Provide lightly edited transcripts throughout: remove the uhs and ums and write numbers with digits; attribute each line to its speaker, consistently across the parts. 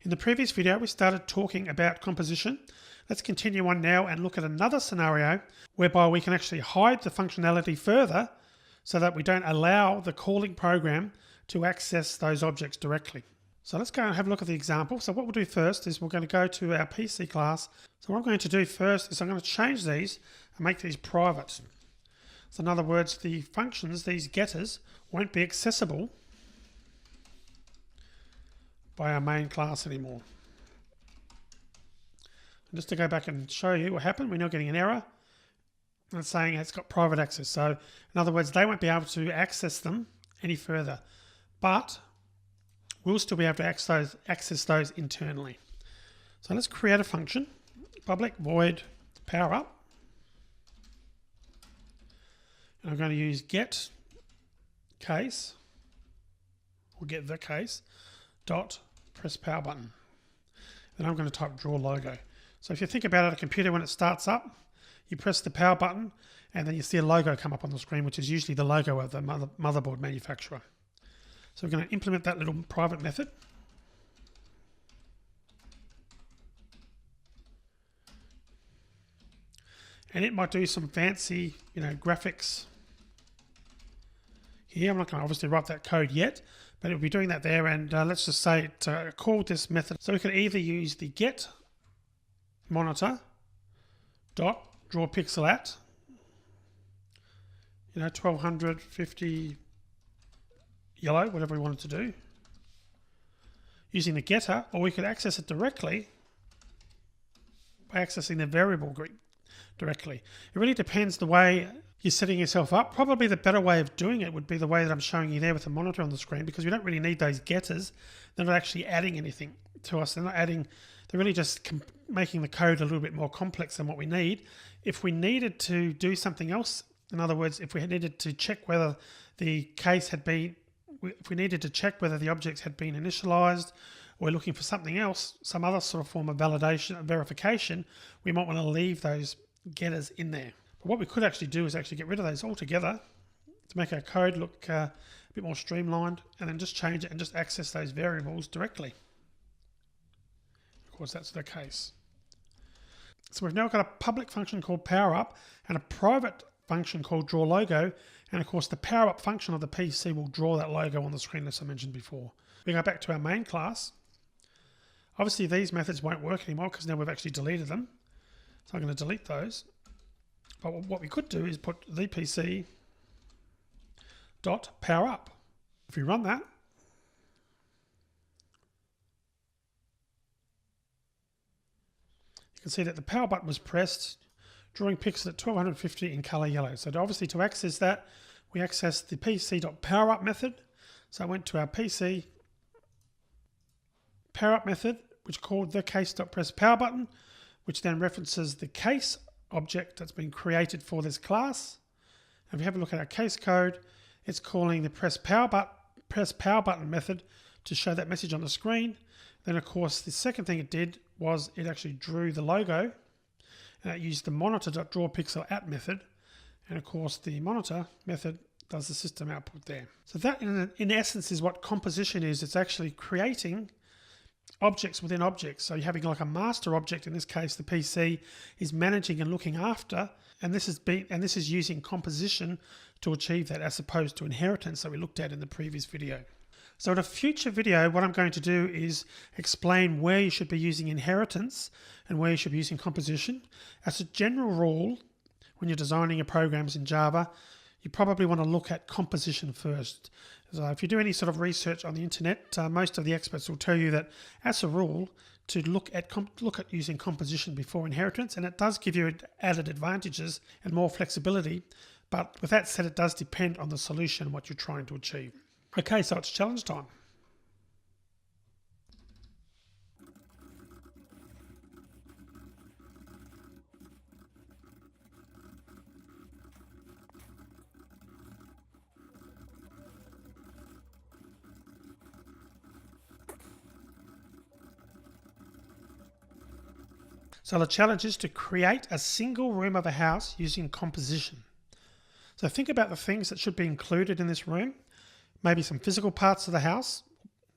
Speaker 1: In the previous video, we started talking about composition. Let's continue on now and look at another scenario whereby we can actually hide the functionality further so that we don't allow the calling program to access those objects directly. So let's go and have a look at the example. So what we'll do first is we're going to go to our PC class. So what I'm going to do first is I'm going to change these and make these private. So in other words, the functions, these getters, won't be accessible by our main class anymore. And just to go back and show you what happened, we're now getting an error and it's saying it's got private access. So in other words, they won't be able to access them any further, but we'll still be able to access those internally. So let's create a function, public void power up. And I'm going to use get case, or get the case, dot press power button. Then I'm going to type draw logo. So if you think about it, a computer when it starts up, you press the power button and then you see a logo come up on the screen, which is usually the logo of the motherboard manufacturer. So we're going to implement that little private method. And it might do some fancy, graphics here. I'm not going to obviously write that code yet, but it'll be doing that there. And let's just say it called this method. So we could either use the get monitor dot draw pixel at 1250 yellow, whatever we wanted to do, using the getter, or we could access it directly by accessing the variable directly. It really depends the way you're setting yourself up. Probably the better way of doing it would be the way that I'm showing you there with the monitor on the screen, because we don't really need those getters. They're not actually adding anything to us. They're not adding, they're really just making the code a little bit more complex than what we need. If we needed to do something else, in other words, if we needed to check whether the case had been, if we needed to check whether the objects had been initialized, or we're looking for something else, some other sort of form of validation, verification, we might want to leave those getters in there. But what we could actually do is actually get rid of those altogether to make our code look a bit more streamlined, and then just change it and just access those variables directly. Of course, that's the case. So we've now got a public function called PowerUp and a private function called draw logo. And of course, the PowerUp function of the PC will draw that logo on the screen, as I mentioned before. We go back to our main class. Obviously, these methods won't work anymore because now we've actually deleted them. So I'm going to delete those. But what we could do is put the PC dot PowerUp. If we run that, you can see that the power button was pressed, drawing pixel at 1250 in color yellow. So obviously to access that, we accessed the PC.PowerUp method. So I went to our PC PowerUp method, which called the case.pressPowerButton, which then references the case object that's been created for this class. And if we have a look at our case code, it's calling the press power button method to show that message on the screen. Then of course the second thing it did was it actually drew the logo, and it used the monitor.drawPixelAt method, and of course the monitor method does the system output there. So that in essence is what composition is. It's actually creating objects within objects. So you're having like a master object, in this case the PC is managing and looking after, and this is using composition to achieve that, as opposed to inheritance that we looked at in the previous video. So in a future video, what I'm going to do is explain where you should be using inheritance and where you should be using composition. As a general rule, when you're designing your programs in Java, you probably want to look at composition first. So if you do any sort of research on the internet, most of the experts will tell you that, as a rule, to look at using composition before inheritance, and it does give you added advantages and more flexibility. But with that said, it does depend on the solution and what you're trying to achieve. Okay, so it's challenge time. So the challenge is to create a single room of a house using composition. So think about the things that should be included in this room. Maybe some physical parts of the house,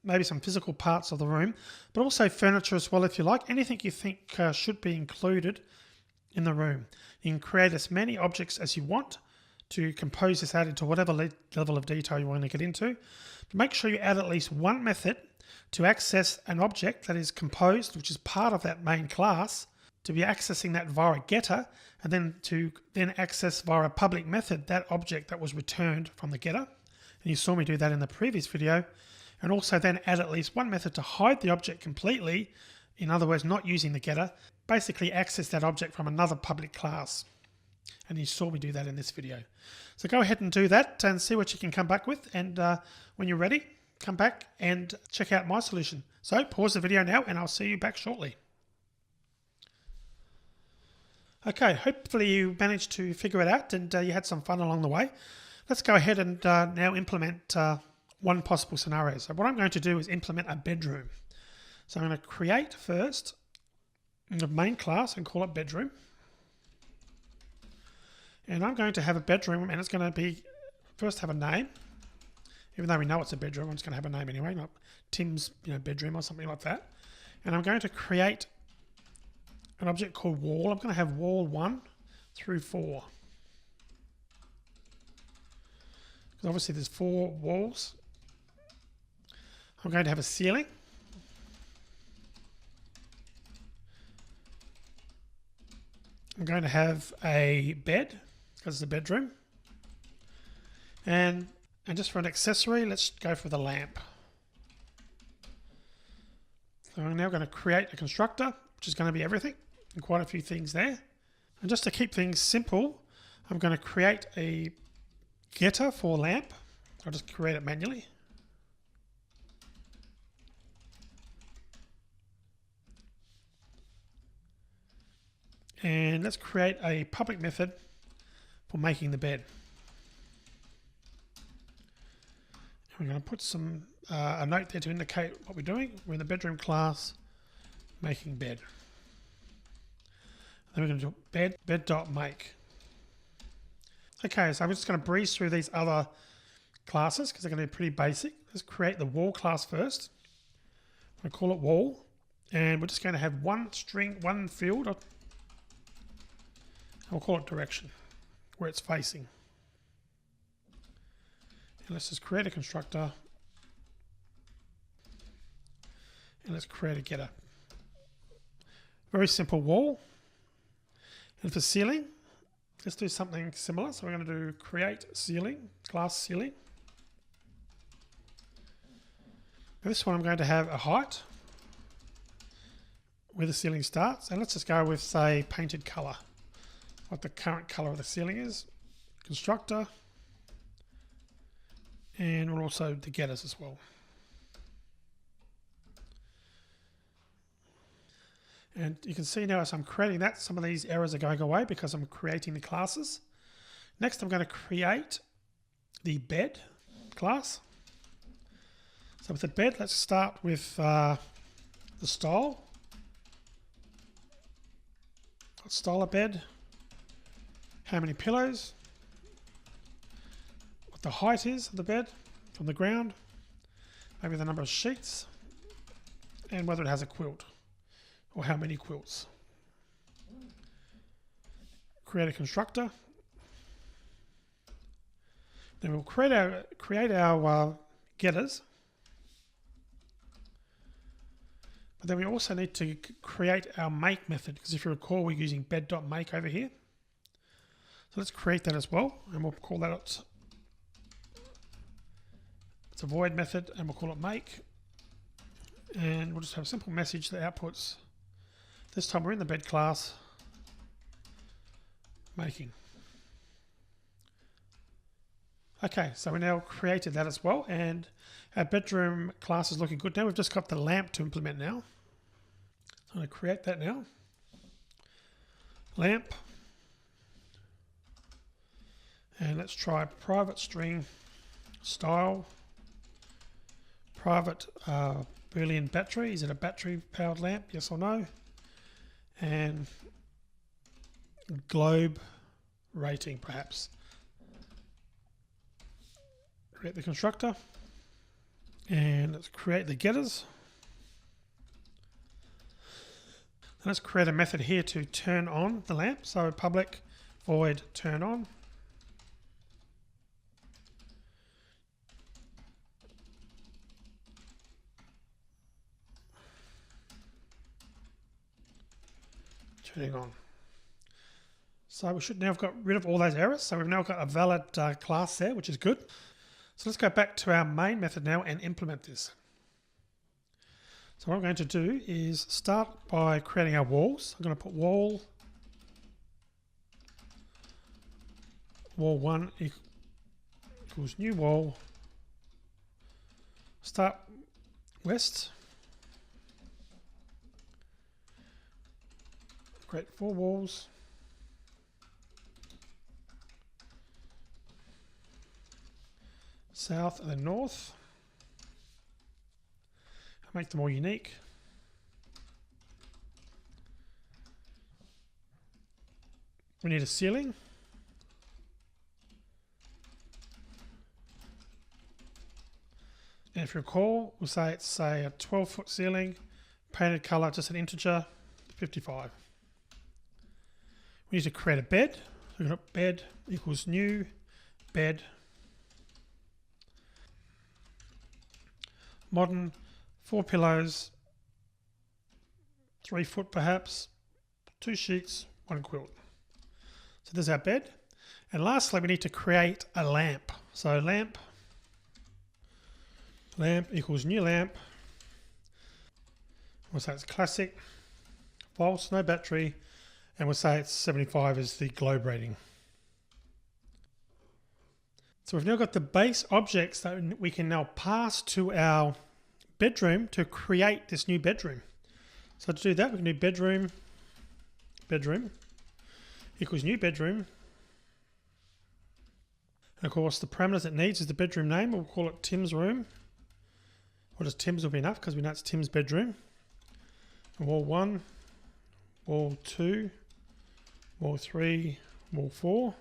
Speaker 1: maybe some physical parts of the room, but also furniture as well if you like. Anything you think should be included in the room. You can create as many objects as you want to compose this out into whatever level of detail you want to get into. But make sure you add at least one method to access an object that is composed, which is part of that main class, to be accessing that via a getter, and then to access via a public method that object that was returned from the getter. And you saw me do that in the previous video. And also then add at least one method to hide the object completely, in other words, not using the getter, basically access that object from another public class. And you saw me do that in this video. So go ahead and do that and see what you can come back with. And when you're ready, come back and check out my solution. So pause the video now and I'll see you back shortly. Okay, hopefully you managed to figure it out and you had some fun along the way. Let's go ahead and now implement one possible scenario. So what I'm going to do is implement a bedroom. So I'm going to create first the main class and call it bedroom. And I'm going to have a bedroom and it's going to be, first have a name. Even though we know it's a bedroom, I'm just going to have a name anyway, not Tim's bedroom or something like that. And I'm going to create an object called wall. I'm going to have wall 1 through 4. Because obviously there's 4 walls. I'm going to have a ceiling. I'm going to have a bed, because it's a bedroom. And just for an accessory, let's go for the lamp. So I'm now going to create a constructor, which is going to be everything, and quite a few things there. And just to keep things simple, I'm going to create a getter for lamp. I'll just create it manually. And let's create a public method for making the bed. We're going to put some a note there to indicate what we're doing. We're in the bedroom class, making bed. Then we're going to do bed.make. Okay, so I'm just going to breeze through these other classes because they're going to be pretty basic. Let's create the wall class first. I'm going to call it wall, and we're just going to have one string, one field. We'll call it direction, where it's facing. And let's just create a constructor. And let's create a getter. Very simple wall. And for ceiling, let's do something similar. So we're going to do create ceiling, class ceiling. For this one, I'm going to have a height where the ceiling starts. And let's just go with, say, painted color. What the current color of the ceiling is. Constructor. And we'll also the getters as well. And you can see now as I'm creating that, some of these errors are going away because I'm creating the classes. Next, I'm going to create the bed class. So with the bed, let's start with the style. Let's style a bed. How many pillows, what the height is of the bed from the ground, maybe the number of sheets, and whether it has a quilt or how many quilts. Create a constructor. Then we'll create our getters. But then we also need to create our make method because if you recall, we're using bed.make over here. So let's create that as well, and we'll call that, it's a void method, and we'll call it make. And we'll just have a simple message that outputs, this time we're in the bed class, making. Okay, so we now created that as well, and our bedroom class is looking good now. We've just got the lamp to implement now. I'm going to create that now. Lamp. And let's try private string style, private Boolean battery. Is it a battery powered lamp? Yes or no? And globe rating perhaps. Create the constructor And let's create the getters. And let's create a method here to turn on the lamp. So public void turn on. Turning on. So we should now have got rid of all those errors. So we've now got a valid class there, which is good. So let's go back to our main method now and implement this. So what I'm going to do is start by creating our walls. I'm going to put wall 1 equals new wall, start west, create 4 walls, south and then north. Make them all unique. We need a ceiling. And if you recall, we'll say it's a 12-foot ceiling, painted color, just an integer, 55. We need to create a bed. So we're going to put bed equals new bed. Modern, 4 pillows, 3 foot perhaps, 2 sheets, 1 quilt. So there's our bed. And lastly, we need to create a lamp. So lamp equals new lamp. We'll say it's classic, false, no battery, and we'll say it's 75 is the globe rating. So we've now got the base objects that we can now pass to our bedroom to create this new bedroom. So to do that, we can do bedroom equals new bedroom. And of course, the parameters it needs is the bedroom name. We'll call it Tim's room. Or just Tim's will be enough because we know it's Tim's bedroom. And wall 1, wall 2, wall 3, wall 4,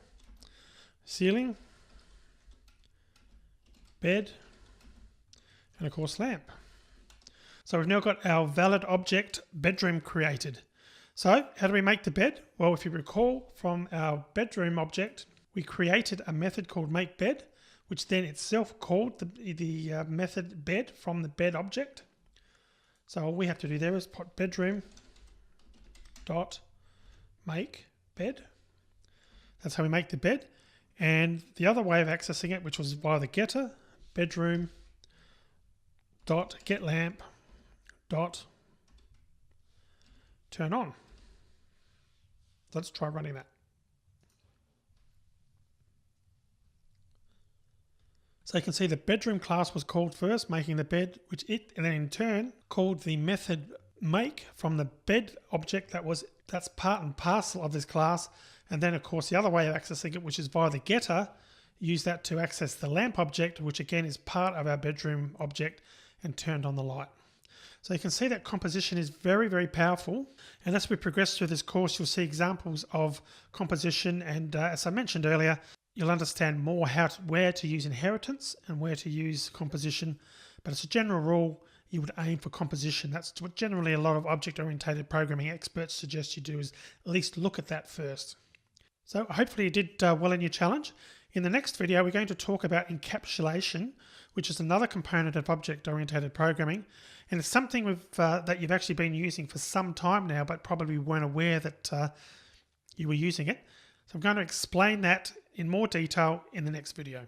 Speaker 1: ceiling, bed, and of course lamp. So we've now got our valid object bedroom created. So how do we make the bed? Well, if you recall from our bedroom object, we created a method called makeBed, which then itself called the method bed from the bed object. So all we have to do there is put bedroom dot make bed. That's how we make the bed. And the other way of accessing it, which was via the getter, bedroom dot get lamp dot turn on. Let's try running that. So you can see the bedroom class was called first, making the bed, which it and then in turn called the method make from the bed object that's part and parcel of this class. And then of course the other way of accessing it, which is via the getter, use that to access the lamp object, which again is part of our bedroom object, and turned on the light. So you can see that composition is very, very powerful. And as we progress through this course, you'll see examples of composition. And as I mentioned earlier, you'll understand more where to use inheritance and where to use composition. But as a general rule, you would aim for composition. That's what generally a lot of object-oriented programming experts suggest you do, is at least look at that first. So hopefully you did well in your challenge. In the next video, we're going to talk about encapsulation, which is another component of object-oriented programming. And it's something that you've actually been using for some time now, but probably weren't aware that you were using it. So I'm going to explain that in more detail in the next video.